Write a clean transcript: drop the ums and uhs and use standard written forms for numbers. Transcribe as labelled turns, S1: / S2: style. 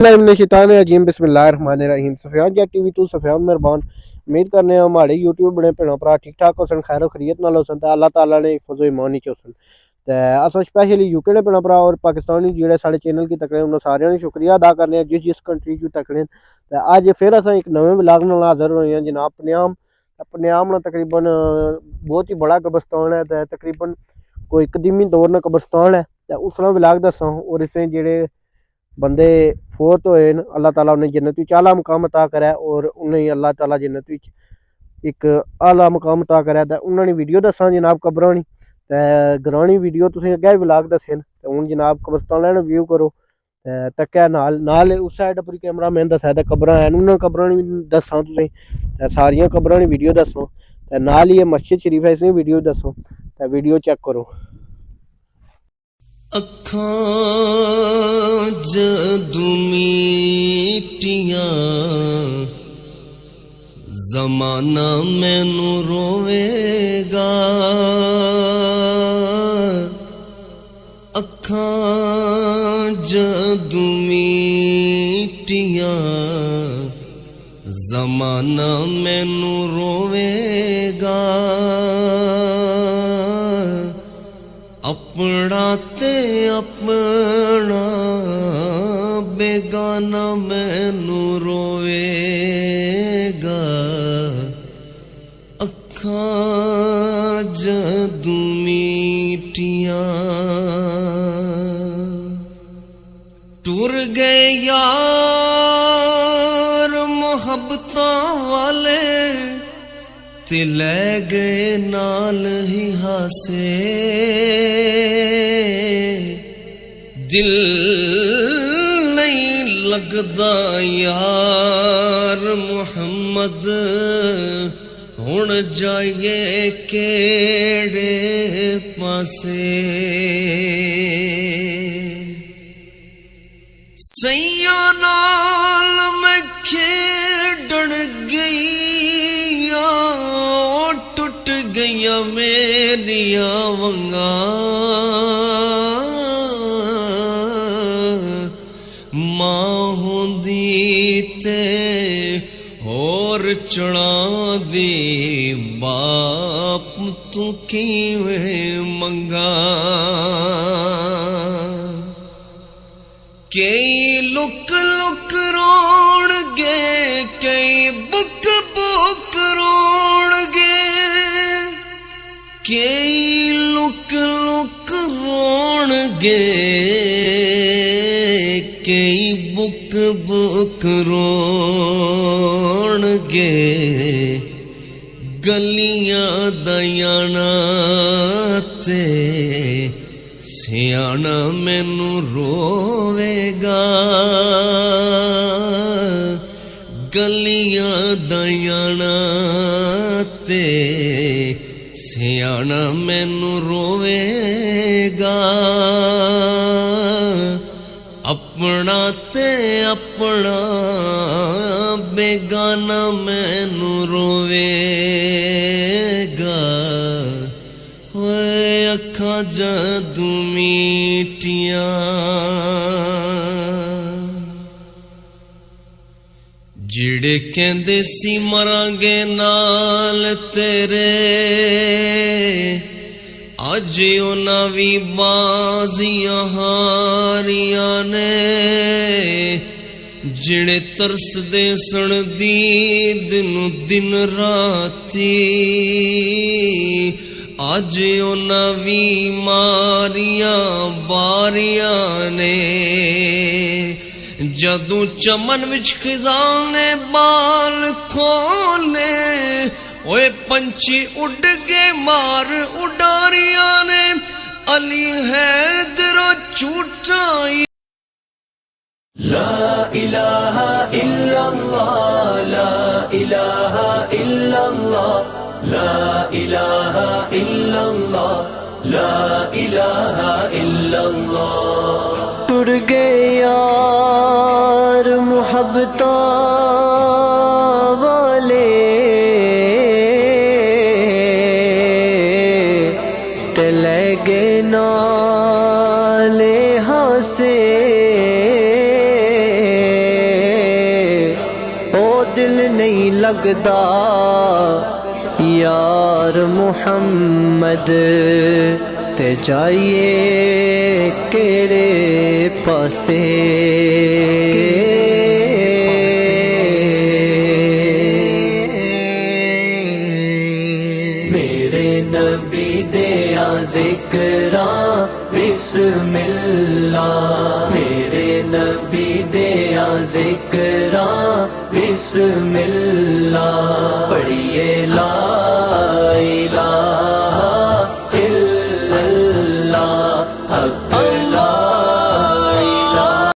S1: बिस्मिल्लाहिर्रहमानिर्रहीम बिस्मिल्लाहिर्रहमानिर्रहीम सफियान जट टीवी तो सफियान मेहरबान उम्मीद करने हमारे यूट्यूब बड़े भैन भरा ठीक ठाक होसन खैर खरीयत नाल होसन ते अल्लाह ताला ने फजो ईमान च होसन ते अस स्पेशली यूके दे भैन भरा और पाकिस्तानी जेहड़े साढ़े चैनल की तकड़े उन्होंने सारे शुक्रिया अदा करने जिस जिस कंट्री च तकड़े ते अज फिर अस एक नवे व्लॉग नाल हाज़र होए हैं जनाब पनियाम तकरीबन बहुत ही बड़ा कब्रस्तान है ते तकरीबन कोई कदीमी दौर न कब्रस्तान है ते उसना व्लॉग दसा और इसमें जेहड़े बंदे फोत होए न अल्लाह ताला उन्हें जन्नत विच आला मुकाम अता करे और उन्हें अल्लाह ताला जन्नत विच एक आला मुकाम अता करे ते उन्होंने वीडियो दसा जनाब कब्रां ते ग्रानी वीडियो तुसें अग्गें व्लॉग दस्से न ते हुण जनाब कब्रस्तान दा व्यू करो ते तक्कै नाल उस साइड पर कैमरा मैन दस्सा ते कब्रां हैन उन्हां कब्रां दी दस्सां तुसें ते सारियां कब्रां दी वीडियो दस्सो ते नाल ही मस्जिद शरीफ है इसदी वीडियो दस्सो ते वीडियो चेक करो।
S2: अखां जदों मीटियां ज़माना मैनू रोवेगा, अखां जदों मीटियां ज़माना मैनू रोवेगा, अपना ते अपना बेगाना मैनू रोवेगा, अखां जदों मीटियां टुर गए यार मुहब्बतां वाले ते लै गए नाल ही हासे, दिल नहीं लगदा यार मुहम्मद हुण जाइए केड़े पासे, सैयां नाल मैं खेडण गई टुट गईया मेरिया वंगा, मां होंदी ते होर चढ़ा दी बाप तू किवें मंगा, कई लुक लुक रोणगे कई बुक बुक रोणगे, कई लुक लुक रोणगे कई बुक बुक रोणगे, गलियां दयाना ते सियाना मैनू रोवेगा, गलियां दयाना ते सियाना मैनू रोवेगा, अपना ते अपना बेगाना मैनू रोवेगा, ओए अखां जदों मीटियां जिहड़े कहंदे सी मरांगे नाल तेरे, अज उन्हां वी बाजियां हारियां ने, जिहड़े तरसदे सन दीद नूं दिन राती, अज उन्हां वी मारियां बारियां ने, जदों चमन विच खिजाने बाल खोले ओए पंछी उड़ गए मार उडारियां ने, अली हैदरो झूठाई
S3: ला इलाहा इल्लल्लाह ला इलाहा इल्लल्लाह ला इलाहा इल्लल्लाह ला इलाहा इल्लल्लाह टुर गए यार मुहब्बतां वाले के नाले हासे
S4: دل نہیں لگدا یار محمد تے جائیے کیڑے پاسے میرے نبی دیا ذکراں بسم اللہ میرے نبی دیا ذکراں بسم اللہ پڑھیے لا